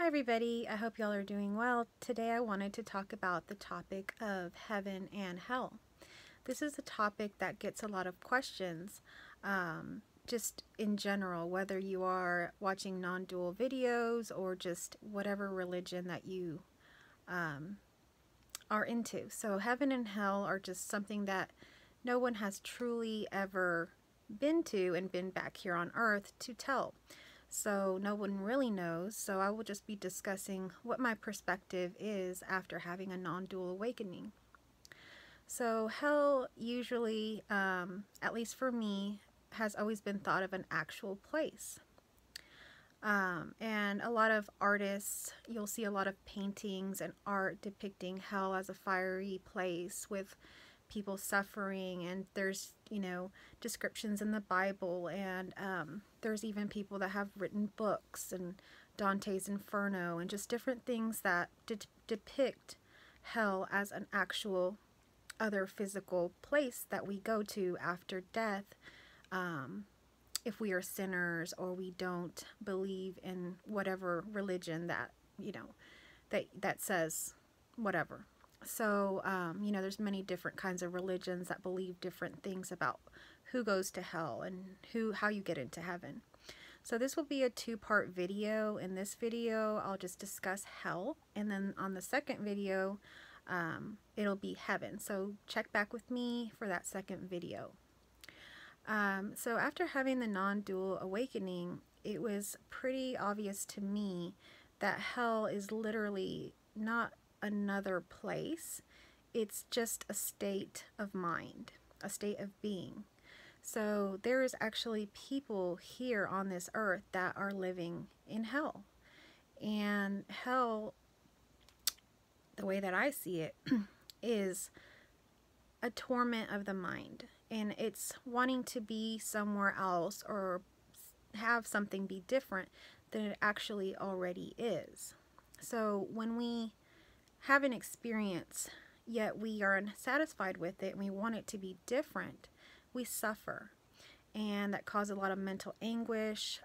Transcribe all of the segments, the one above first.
everybody, I hope y'all are doing well. Today I wanted to talk about the topic of heaven and hell. This is a topic that gets a lot of questions, just in general, whether you are watching non-dual videos or just whatever religion that you are into. So heaven and hell are just something that no one has truly ever been to and been back here on earth to tell. So no one really knows, so I will just be discussing what my perspective is after having a non-dual awakening. So hell usually, at least for me, has always been thought of an actual place. And a lot of artists, you'll see a lot of paintings and art depicting hell as a fiery place with people suffering, and there's, descriptions in the Bible, and there's even people that have written books and Dante's Inferno and just different things that depict hell as an actual other physical place that we go to after death, if we are sinners or we don't believe in whatever religion that that says whatever. So, there's many different kinds of religions that believe different things about who goes to hell and how you get into heaven. So this will be a two-part video. In this video, I'll just discuss hell, and then on the second video, it'll be heaven. So check back with me for that second video. So after having the non-dual awakening, it was pretty obvious to me that hell is literally not another place. It's just a state of mind, a state of being. So there is actually people here on this earth that are living in hell. And hell, the way that I see it, is a torment of the mind. And it's wanting to be somewhere else or have something be different than it actually already is. So when we have an experience, yet we are unsatisfied with it and we want it to be different, we suffer. And that causes a lot of mental anguish.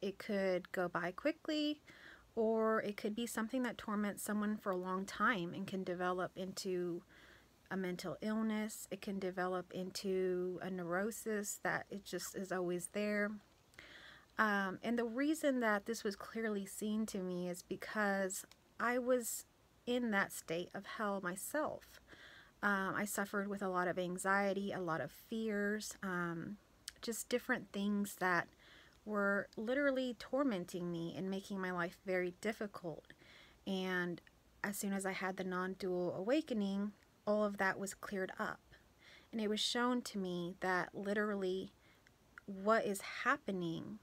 It could go by quickly, or it could be something that torments someone for a long time and can develop into a mental illness. It can develop into a neurosis that it just is always there. And the reason that this was clearly seen to me is because I was in that state of hell myself. I suffered with a lot of anxiety, a lot of fears, just different things that were literally tormenting me and making my life very difficult. And as soon as I had the non-dual awakening, all of that was cleared up. And it was shown to me that literally what is happening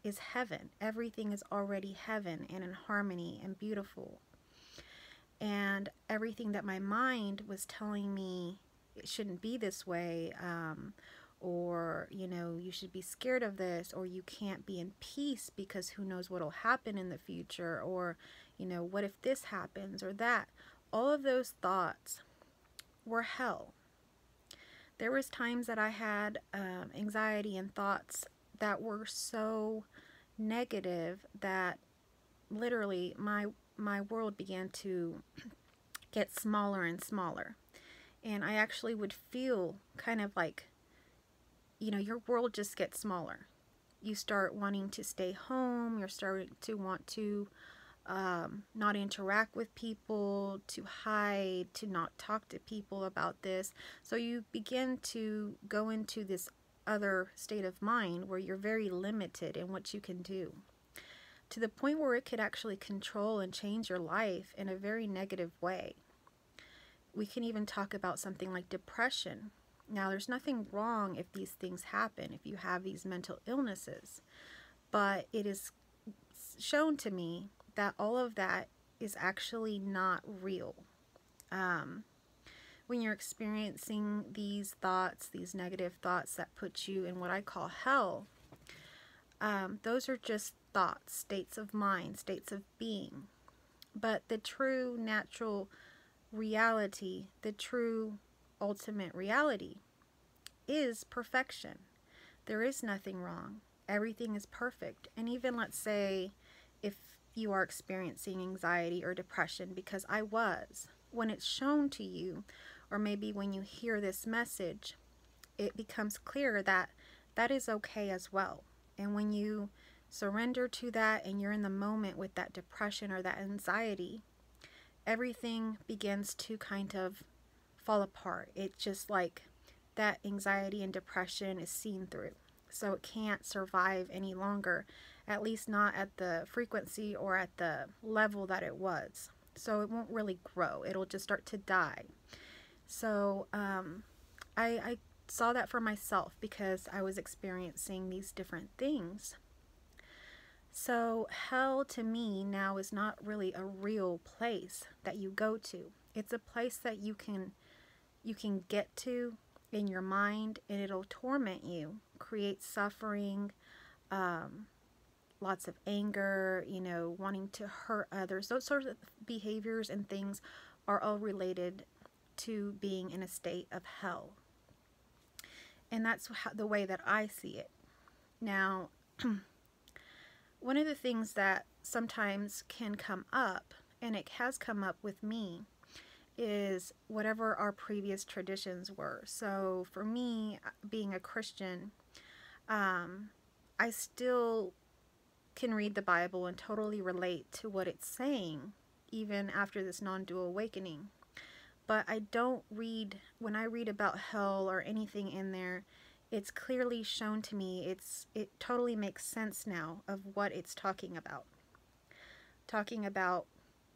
is heaven. Everything is already heaven and in harmony and beautiful. And everything that my mind was telling me it shouldn't be this way, or you should be scared of this, or you can't be in peace because who knows what will happen in the future, or what if this happens or that, all of those thoughts were hell. There was times that I had anxiety and thoughts that were so negative that literally my world began to get smaller and smaller. And I actually would feel kind of like, your world just gets smaller. You start wanting to stay home. You're starting to want to not interact with people, to hide, to not talk to people about this. So you begin to go into this other state of mind where you're very limited in what you can do, to the point where it could actually control and change your life in a very negative way. We can even talk about something like depression. Now, there's nothing wrong if these things happen, if you have these mental illnesses, but it is shown to me that all of that is actually not real. When you're experiencing these thoughts, these negative thoughts that put you in what I call hell, those are just thoughts, states of mind, states of being. But the true natural reality, the true ultimate reality, is perfection. There is nothing wrong. Everything is perfect. And even, let's say, if you are experiencing anxiety or depression, because I was. When it's shown to you, or maybe when you hear this message, it becomes clear that that is okay as well. And when you surrender to that and you're in the moment with that depression or that anxiety, everything begins to kind of fall apart. It's just like that anxiety and depression is seen through. So it can't survive any longer, at least not at the frequency or at the level that it was. So it won't really grow. It'll just start to die. So I saw that for myself because I was experiencing these different things. So hell to me now is not really a real place that you go to. It's a place that you can get to in your mind, and it'll torment you, create suffering, lots of anger, wanting to hurt others. Those sorts of behaviors and things are all related to being in a state of hell. And that's the way that I see it. Now, one of the things that sometimes can come up, and it has come up with me, is whatever our previous traditions were. So for me, being a Christian, I still can read the Bible and totally relate to what it's saying, even after this non-dual awakening. But I don't read, when I read about hell or anything in there, it's clearly shown to me, it totally makes sense now of what it's talking about. Talking about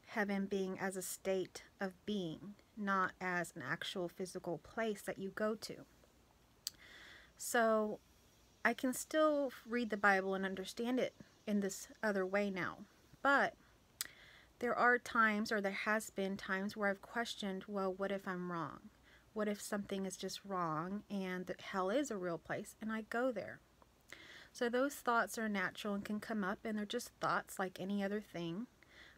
heaven being as a state of being, not as an actual physical place that you go to. So I can still read the Bible and understand it in this other way now. But there are times, or there has been times, where I've questioned, well, what if I'm wrong? What if something is just wrong and that hell is a real place and I go there? So those thoughts are natural and can come up, and they're just thoughts like any other thing.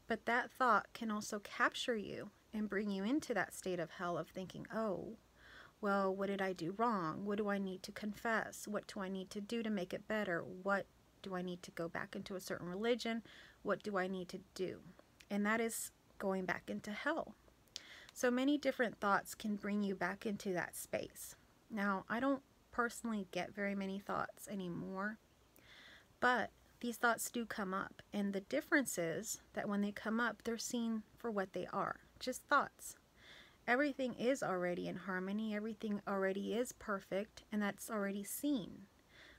But that thought can also capture you and bring you into that state of hell of thinking, oh, well, what did I do wrong? What do I need to confess? What do I need to do to make it better? What do I need to go back into a certain religion? What do I need to do? And that is going back into hell. So many different thoughts can bring you back into that space. Now, I don't personally get very many thoughts anymore, but these thoughts do come up. And the difference is that when they come up, they're seen for what they are, just thoughts. Everything is already in harmony. Everything already is perfect, and that's already seen.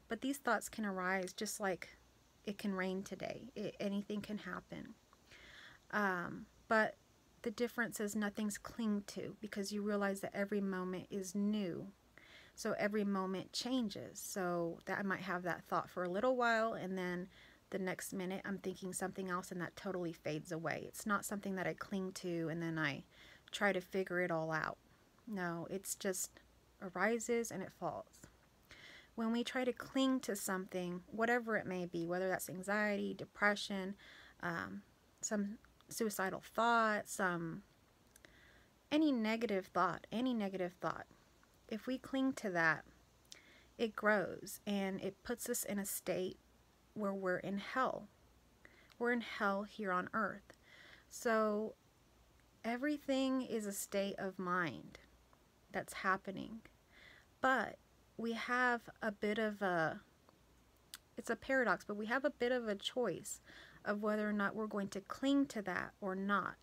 But these thoughts can arise just like it can rain today. Anything can happen. But the difference is nothing's clinged to, because you realize that every moment is new. So every moment changes. So that I might have that thought for a little while, and then the next minute I'm thinking something else, and that totally fades away. It's not something that I cling to and then I try to figure it all out. No, it's just arises and it falls. When we try to cling to something, whatever it may be, whether that's anxiety, depression, some suicidal thoughts, any negative thought, if we cling to that, it grows and it puts us in a state where we're in hell. We're in hell here on earth. So everything is a state of mind that's happening. But we have a bit of it's a paradox, but we have a bit of a choice of whether or not we're going to cling to that or not.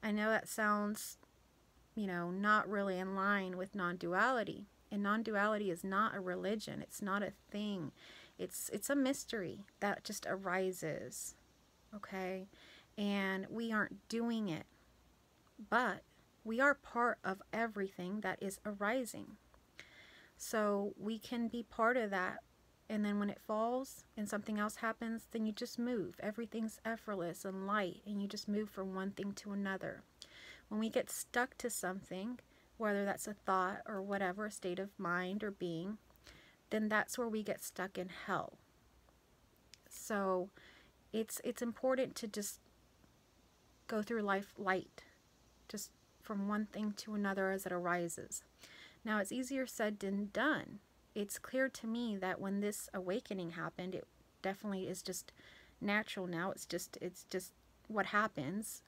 I know that sounds, not really in line with non-duality. And non-duality is not a religion. It's not a thing. It's a mystery that just arises, okay? And we aren't doing it. But we are part of everything that is arising. So we can be part of that. And then when it falls and something else happens, then you just move. Everything's effortless and light, and you just move from one thing to another. When we get stuck to something, whether that's a thought or whatever, a state of mind or being, then that's where we get stuck in hell. So it's important to just go through life light, just from one thing to another as it arises. Now, it's easier said than done. It's clear to me that when this awakening happened, it definitely is just natural now. It's just what happens.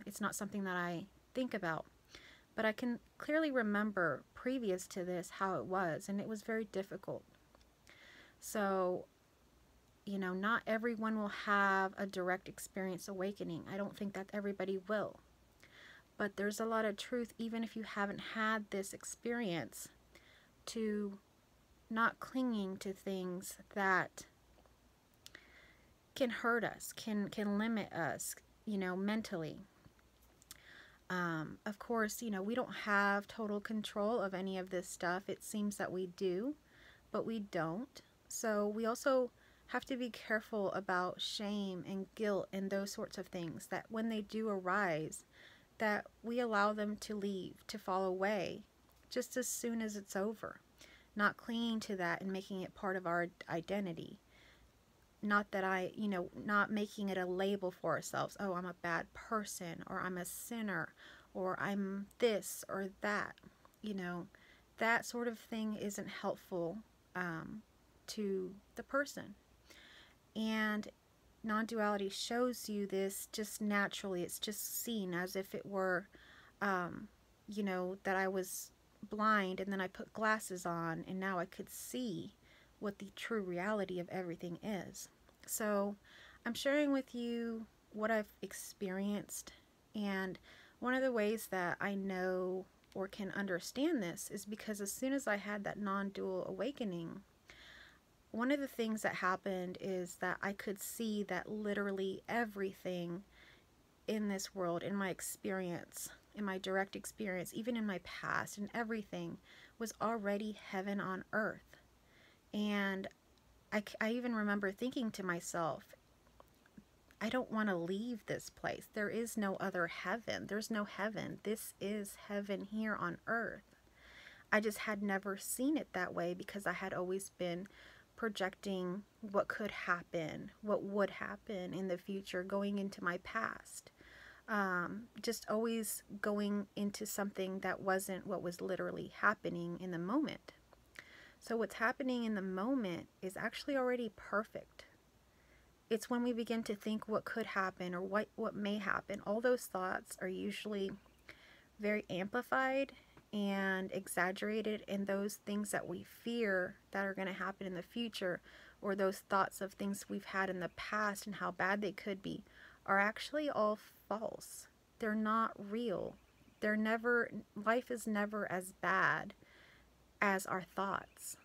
It's not something that I think about. But I can clearly remember previous to this how it was, and it was very difficult. So, you know, not everyone will have a direct experience awakening. I don't think that everybody will. But there's a lot of truth, even if you haven't had this experience, to not clinging to things that can hurt us, can limit us, you know, mentally. Of course, you know, we don't have total control of any of this stuff. It seems that we do, but we don't. So we also have to be careful about shame and guilt and those sorts of things, that when they do arise, that we allow them to leave, to fall away, just as soon as it's over. Not clinging to that and making it part of our identity. Not that you know, not making it a label for ourselves. Oh, I'm a bad person, or I'm a sinner, or I'm this or that. You know, that sort of thing isn't helpful to the person. And non-duality shows you this just naturally. It's just seen as if it were, you know, that I was blind and then I put glasses on and now I could see what the true reality of everything is. So I'm sharing with you what I've experienced, and one of the ways that I know or can understand this is because as soon as I had that non-dual awakening, one of the things that happened is that I could see that literally everything in this world, in my experience, in my direct experience, even in my past, and everything was already heaven on earth. And I even remember thinking to myself, I don't want to leave this place. There is no other heaven. There's no heaven. This is heaven here on earth. I just had never seen it that way because I had always been projecting what could happen, what would happen in the future, going into my past. Just always going into something that wasn't what was literally happening in the moment. So what's happening in the moment is actually already perfect. It's when we begin to think what could happen or what may happen. All those thoughts are usually very amplified and exaggerated, and those things that we fear that are going to happen in the future, or those thoughts of things we've had in the past and how bad they could be, are actually all false. They're not real. Life is never as bad as our thoughts.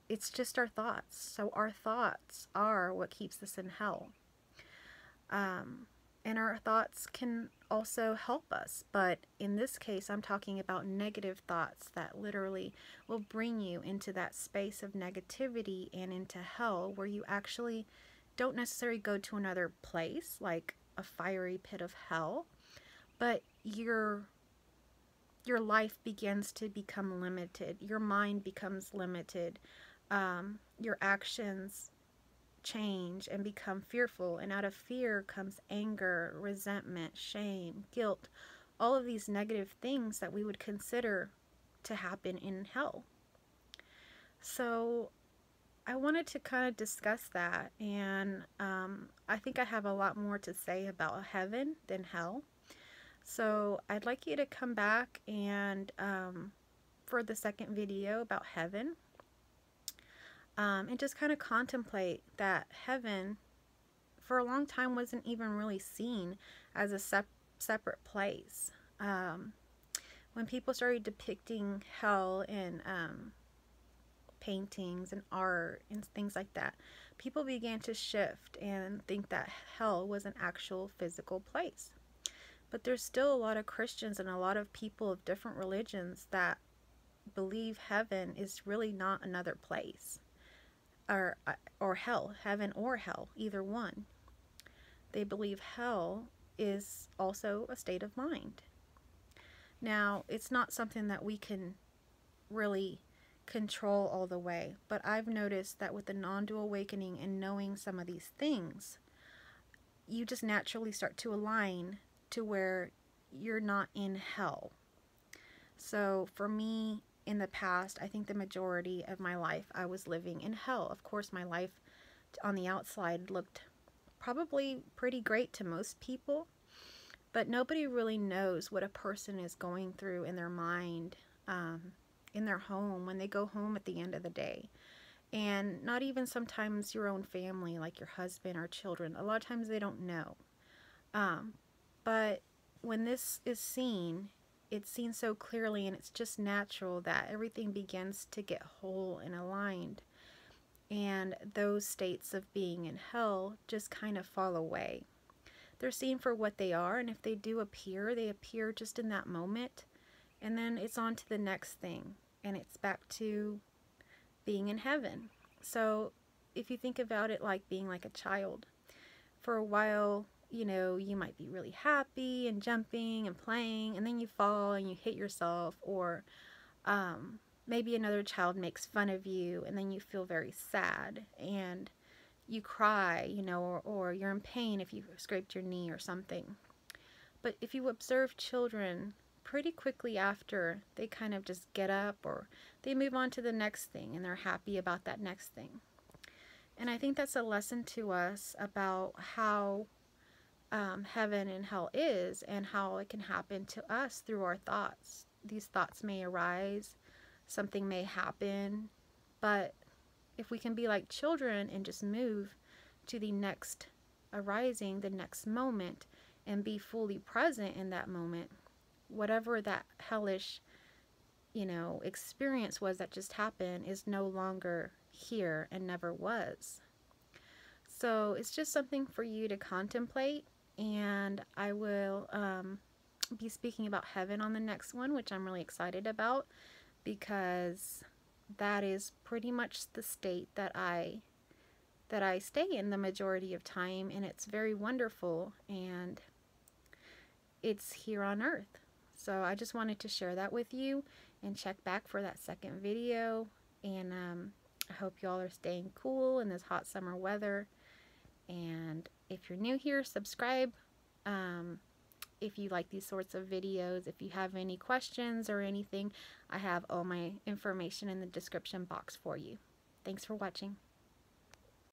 It's just our thoughts. So our thoughts are what keeps us in hell. And our thoughts can also help us. But in this case, I'm talking about negative thoughts that literally will bring you into that space of negativity and into hell, where you actually don't necessarily go to another place like a fiery pit of hell, but your life begins to become limited. Your mind becomes limited. Your actions change and become fearful, and out of fear comes anger, resentment, shame, guilt, all of these negative things that we would consider to happen in hell. So I wanted to kind of discuss that, and I think I have a lot more to say about heaven than hell. So I'd like you to come back and for the second video about heaven, and just kind of contemplate that heaven for a long time wasn't even really seen as a separate place. When people started depicting hell in paintings and art and things like that, people began to shift and think that hell was an actual physical place. But there's still a lot of Christians and a lot of people of different religions that believe heaven is really not another place. Or hell, heaven or hell, either one. They believe hell is also a state of mind. Now, it's not something that we can really control all the way, but I've noticed that with the non-dual awakening and knowing some of these things, you just naturally start to align to where you're not in hell. So for me, in the past, I think the majority of my life I was living in hell. Of course, my life on the outside looked probably pretty great to most people, but nobody really knows what a person is going through in their mind, in their home, when they go home at the end of the day. And not even sometimes your own family, like your husband or children. A lot of times they don't know. But when this is seen, it's seen so clearly, and it's just natural that everything begins to get whole and aligned. And those states of being in hell just kind of fall away. They're seen for what they are, and if they do appear, they appear just in that moment. And then it's on to the next thing, and it's back to being in heaven. So if you think about it like being like a child, for a while, you know, you might be really happy and jumping and playing, and then you fall and you hit yourself, or maybe another child makes fun of you, and then you feel very sad and you cry, you know, or you're in pain if you scraped your knee or something. But if you observe children, pretty quickly after, they kind of just get up, or they move on to the next thing, and they're happy about that next thing. And I think that's a lesson to us about how heaven and hell is, and how it can happen to us through our thoughts. These thoughts may arise, something may happen, but if we can be like children and just move to the next arising, the next moment, and be fully present in that moment, whatever that hellish, you know, experience was that just happened is no longer here and never was. So it's just something for you to contemplate, and I will be speaking about heaven on the next one, which I'm really excited about, because that is pretty much the state that I stay in the majority of time, and it's very wonderful, and it's here on earth. So I just wanted to share that with you, and check back for that second video. And I hope you all are staying cool in this hot summer weather. And if you're new here, subscribe. If you like these sorts of videos, if you have any questions or anything, I have all my information in the description box for you. Thanks for watching.